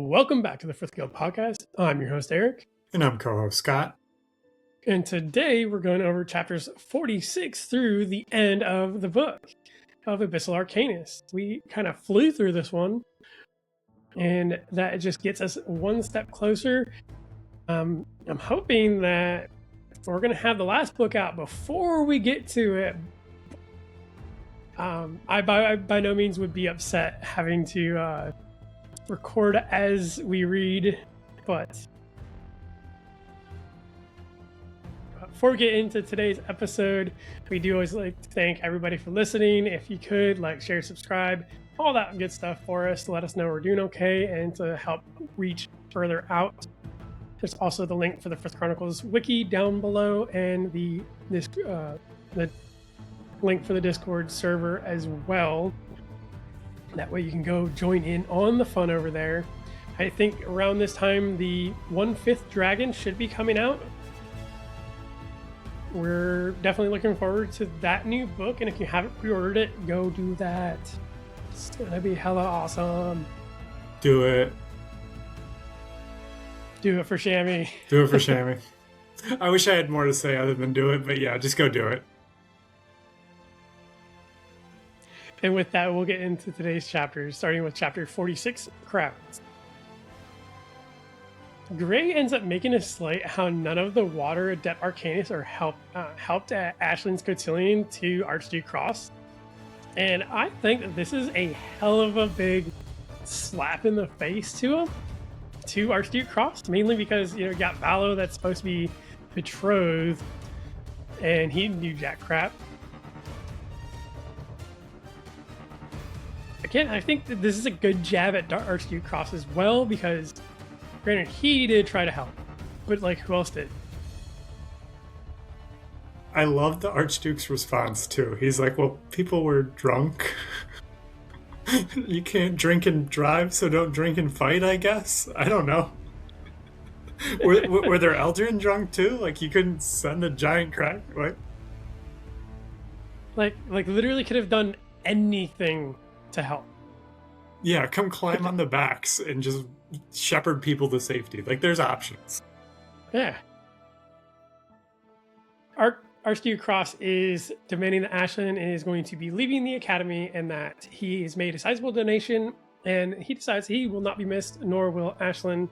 Welcome back to the Fifth Guild Podcast. I'm your host, Eric. And I'm co-host Scott. And today we're going over chapters 46 through the end of the book of Abyssal Arcanist. We kind of flew through this one, and that just gets us one step closer. I'm hoping that we're going to have the last book out before we get to it. I by no means would be upset having to record as we read, but before we get into today's episode, we do always like to thank everybody for listening. If you could like, share, subscribe, all that good stuff for us to let us know we're doing okay and to help reach further out. There's also the link for the Fifth Chronicles wiki down below, and the link for the Discord server as well. That way you can go join in on the fun over there. I think around this time the 1/5 dragon should be coming out. We're definitely looking forward to that new book, and if you haven't pre-ordered it, go do that. It's gonna be hella awesome. Do it. Do it for Shammy. Do it for Shammy. I wish I had more to say other than do it, but yeah, just go do it. And with that, we'll get into today's chapters, starting with chapter 46, Crowns. Gray ends up making a slight how none of the Water Adept Arcanists are helped at Ashlyn's cotillion to Archduke Kross. And I think that this is a hell of a big slap in the face to him, to Archduke Kross, mainly because, you got Valo that's supposed to be betrothed, and he didn't do jack crap. Again, I think that this is a good jab at Archduke Kross as well, because granted, he did try to help, but like, who else did? I love the Archduke's response too. He's like, well, people were drunk. You can't drink and drive, so don't drink and fight, I guess. I don't know. Were there eldrin drunk too? Like, you couldn't send a giant crack? What? Like literally could have done anything to help. Yeah, come climb on the backs and just shepherd people to safety. Like, there's options. Yeah. Archduke Kross is demanding that Ashlyn is going to be leaving the academy, and that he has made a sizable donation, and he decides he will not be missed, nor will Ashlyn.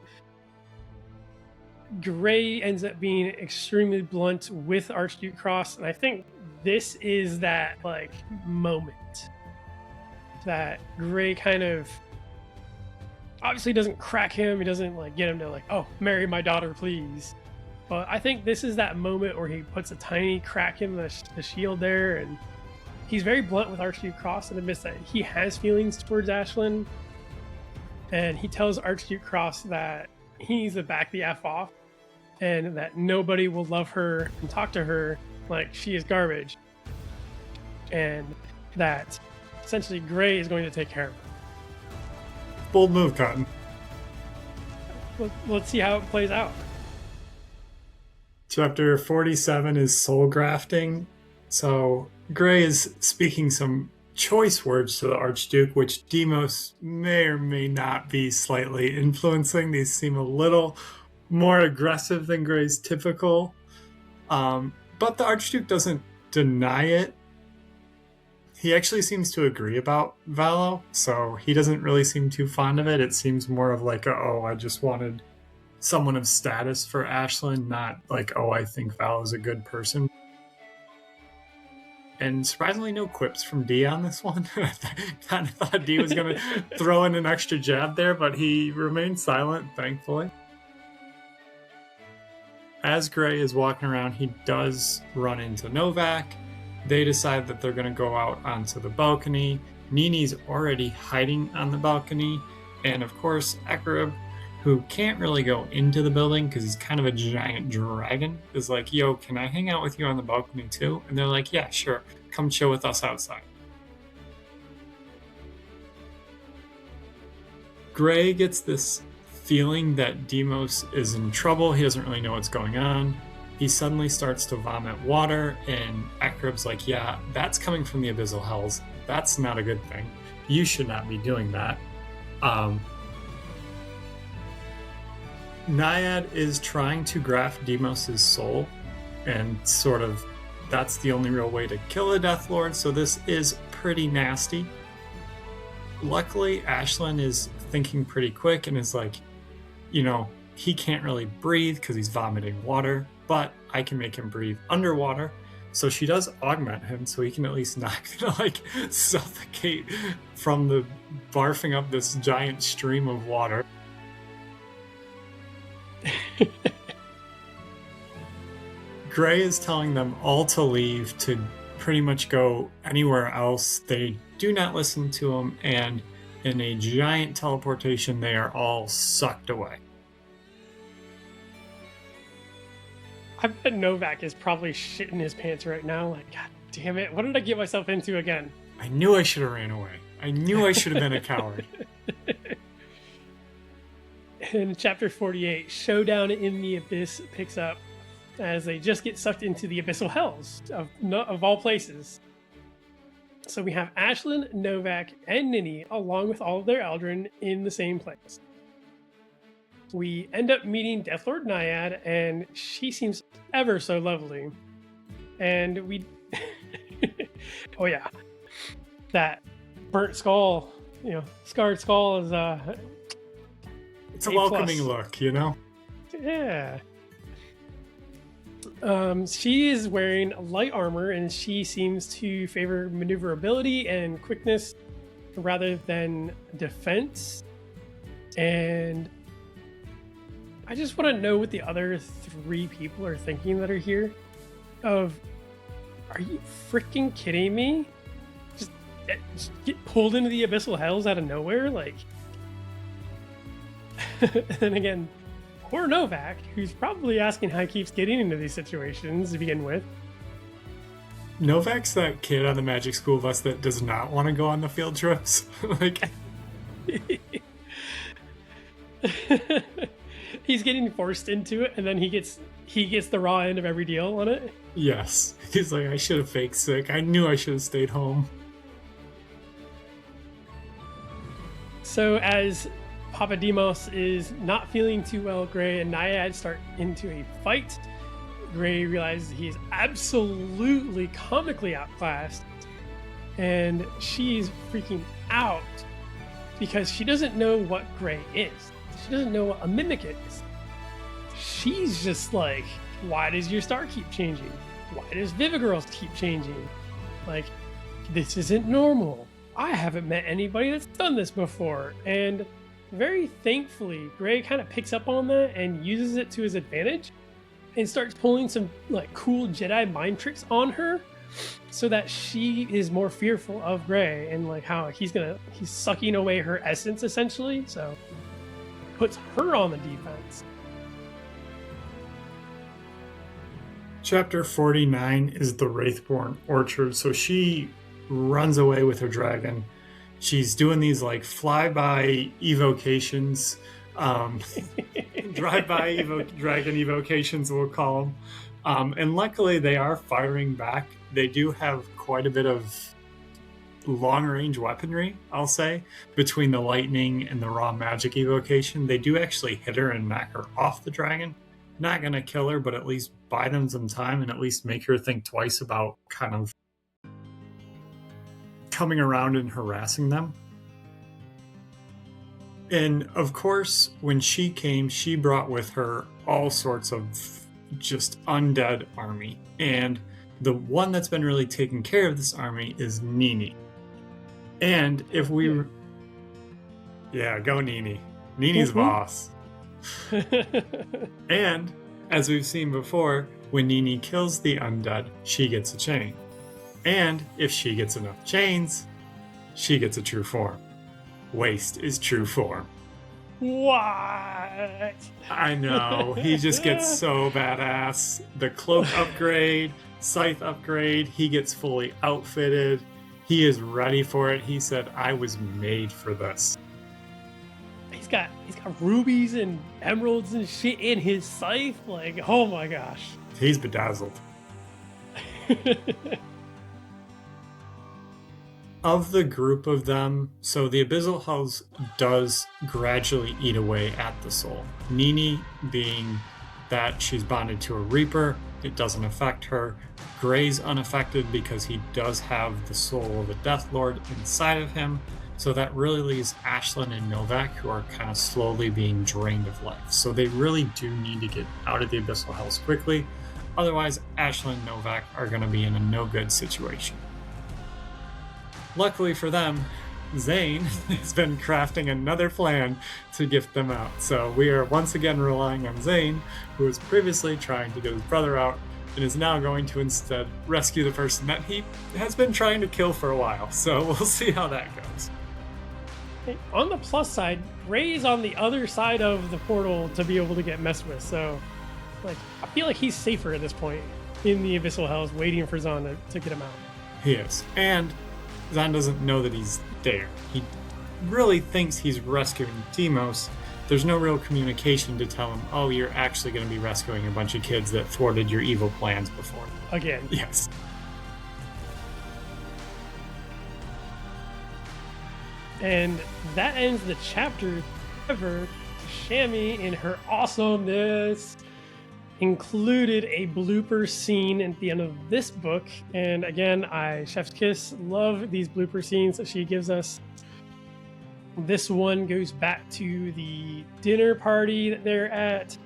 Gray ends up being extremely blunt with Archduke Kross, and I think this is that like moment that Gray kind of obviously doesn't crack him. He doesn't like get him to like, oh, marry my daughter, please. But I think this is that moment where he puts a tiny crack in the shield there, and he's very blunt with Archduke Kross and admits that he has feelings towards Ashlyn. And he tells Archduke Kross that he needs to back the F off, and that nobody will love her and talk to her like she is garbage. And that essentially Gray is going to take care of her. Bold move, Cotton. Let's see how it plays out. Chapter 47 is soul grafting. So Gray is speaking some choice words to the Archduke, which Deimos may or may not be slightly influencing. These seem a little more aggressive than Gray's typical. But the Archduke doesn't deny it. He actually seems to agree about Valo, so he doesn't really seem too fond of it. It seems more of like, I just wanted someone of status for Ashlyn, not like, I think Valo's a good person. And surprisingly, no quips from D on this one. I kind of thought D was going to throw in an extra jab there, but he remained silent, thankfully. As Gray is walking around, he does run into Knovak. They decide that they're going to go out onto the balcony. Nini's already hiding on the balcony. And of course, Ekrib, who can't really go into the building because he's kind of a giant dragon, is like, yo, can I hang out with you on the balcony too? And they're like, yeah, sure. Come chill with us outside. Gray gets this feeling that Deimos is in trouble. He doesn't really know what's going on. He suddenly starts to vomit water, and Ekrib's like, yeah, that's coming from the Abyssal Hells. That's not a good thing. You should not be doing that. Naiad is trying to graft Deimos' soul, and sort of that's the only real way to kill a Death Lord, so this is pretty nasty. Luckily, Ashlyn is thinking pretty quick and is like, he can't really breathe because he's vomiting water, but I can make him breathe underwater. So she does augment him so he can at least not suffocate from the barfing up this giant stream of water. Gray is telling them all to leave, to pretty much go anywhere else. They do not listen to him, and in a giant teleportation, they are all sucked away. I bet Knovak is probably shitting his pants right now. Like, God damn it, what did I get myself into again? I knew I should have ran away. I knew I should have been a coward. In chapter 48, Showdown in the Abyss picks up as they just get sucked into the Abyssal Hells, of all places. So we have Ashlyn, Knovak, and Nini, along with all of their eldrin, in the same place. We end up meeting Death Lord Naiad, and she seems ever so lovely. And we... oh yeah. That burnt skull, scarred skull is... it's a welcoming look, Yeah. She is wearing light armor, and she seems to favor maneuverability and quickness rather than defense. And I just want to know what the other 3 people are thinking that are here. Are you freaking kidding me? Just get pulled into the Abyssal Hells out of nowhere? Like... and again, poor Knovak, who's probably asking how he keeps getting into these situations to begin with. Knovak's that kid on the magic school bus that does not want to go on the field trips. He's getting forced into it, and then he gets the raw end of every deal on it. Yes. He's like, I should have faked sick. I knew I should have stayed home. So as Papa Deimos is not feeling too well, Gray and Naiad start into a fight. Gray realizes he's absolutely comically outclassed, and she's freaking out because she doesn't know what Gray is. She doesn't know what a mimic is. She's just like, why does your star keep changing? Why does Vivigirls keep changing? Like, this isn't normal. I haven't met anybody that's done this before. And very thankfully, Gray kind of picks up on that and uses it to his advantage and starts pulling some like cool Jedi mind tricks on her so that she is more fearful of Gray, and like how he's sucking away her essence essentially. So puts her on the defense. Chapter 49 is the Wraithborn Orchard. So she runs away with her dragon. She's doing these like flyby evocations, drive-by dragon evocations, we'll call them. And luckily they are firing back. They do have quite a bit of long-range weaponry, I'll say, between the lightning and the raw magic evocation. They do actually hit her and knock her off the dragon. Not gonna kill her, but at least buy them some time and at least make her think twice about kind of coming around and harassing them. And of course, when she came, she brought with her all sorts of just undead army. And the one that's been really taking care of this army is Nini. And if we... Yeah, go Nini. Nini's boss. And, as we've seen before, when Nini kills the undead, she gets a chain. And if she gets enough chains, she gets a true form. Waste is true form. What? I know. He just gets so badass. The cloak upgrade, scythe upgrade, he gets fully outfitted. He is ready for it. He said, I was made for this. He's got rubies and emeralds and shit in his scythe. Like, oh my gosh. He's bedazzled. of the group of them, so the Abyssal Hells does gradually eat away at the soul. Nini being that she's bonded to a Reaper, it doesn't affect her. Gray's unaffected because he does have the soul of a Death Lord inside of him, so that really leaves Ashlyn and Knovak, who are kind of slowly being drained of life. So they really do need to get out of the Abyssal Hells quickly, otherwise Ashlyn and Knovak are going to be in a no-good situation. Luckily for them, Zane has been crafting another plan to gift them out. So we are once again relying on Zane, who was previously trying to get his brother out and is now going to instead rescue the person that he has been trying to kill for a while. So we'll see how that goes. Hey, on the plus side, Ray's on the other side of the portal to be able to get messed with. So like, I feel like he's safer at this point in the Abyssal Hells, waiting for Zahn to get him out. He is. And Zahn doesn't know that he's there. He really thinks he's rescuing Deimos. There's no real communication to tell him, oh, you're actually going to be rescuing a bunch of kids that thwarted your evil plans before. Again. Yes. And that ends the chapter. However, Shammy, in her awesomeness, included a blooper scene at the end of this book. And again, I chef's kiss, love these blooper scenes that she gives us. This one goes back to the dinner party that they're at.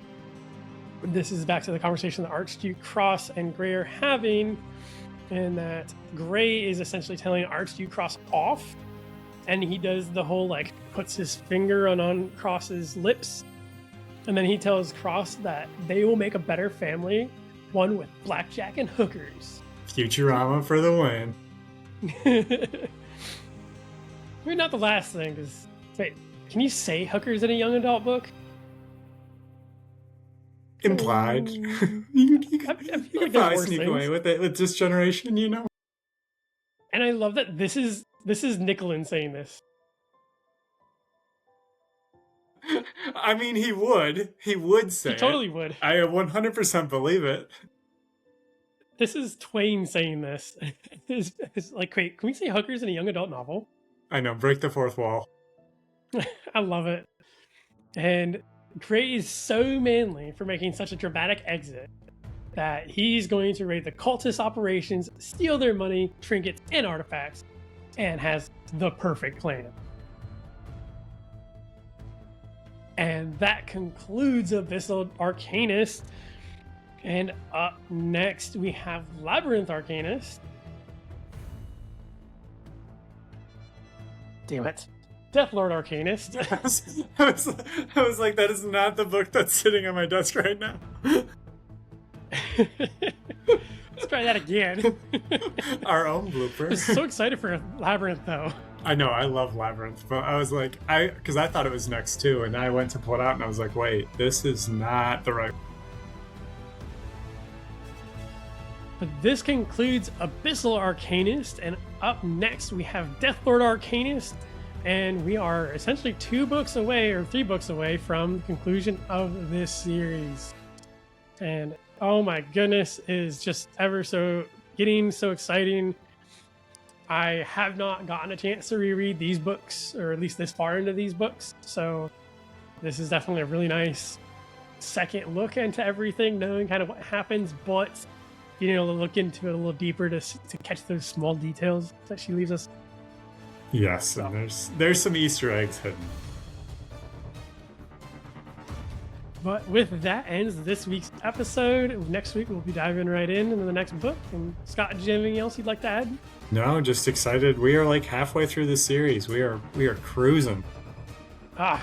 This is back to the conversation that Archduke Kross and Gray are having, and that Gray is essentially telling Archduke Kross off, and he does the whole like puts his finger on Kross's lips. And then he tells Kross that they will make a better family, one with blackjack and hookers. Futurama for the win. Maybe not the last thing, because... Wait, can you say hookers in a young adult book? Implied. you could probably sneak away with it with this generation, you know? And I love that this is Nicholin saying this. I mean, he would say he totally would. I 100% believe it. This is Twain saying this. It's like, wait, can we say hookers in a young adult novel? I know, break the fourth wall. I love it. And Gray is so manly for making such a dramatic exit that he's going to raid the cultist operations, steal their money, trinkets, and artifacts, and has the perfect plan. And that concludes Abyssal Arcanist. And up next, we have Labyrinth Arcanist. Damn it. Death Lord Arcanist. I was like, that is not the book that's sitting on my desk right now. Let's try that again. Our own blooper. I'm so excited for Labyrinth, though. I know, I love Labyrinth, but I was like, because I thought it was next too, and I went to pull it out and I was like, wait, this is not the right. But this concludes Abyssal Arcanist, and up next we have Death Lord Arcanist, and we are essentially 2 books away, or 3 books away from the conclusion of this series. And oh my goodness, it is just ever so getting so exciting. I have not gotten a chance to reread these books, or at least this far into these books, so this is definitely a really nice second look into everything, knowing kind of what happens, but being able to look into it a little deeper to catch those small details that she leaves us. Yes, and there's some Easter eggs hidden. But with that ends this week's episode. Next week we'll be diving right into the next book. And Scott, do you have anything else you'd like to add? No, just excited. We are like halfway through the series. We are cruising. Yeah.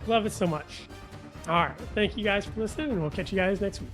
Love it so much. All right. Thank you guys for listening, and we'll catch you guys next week.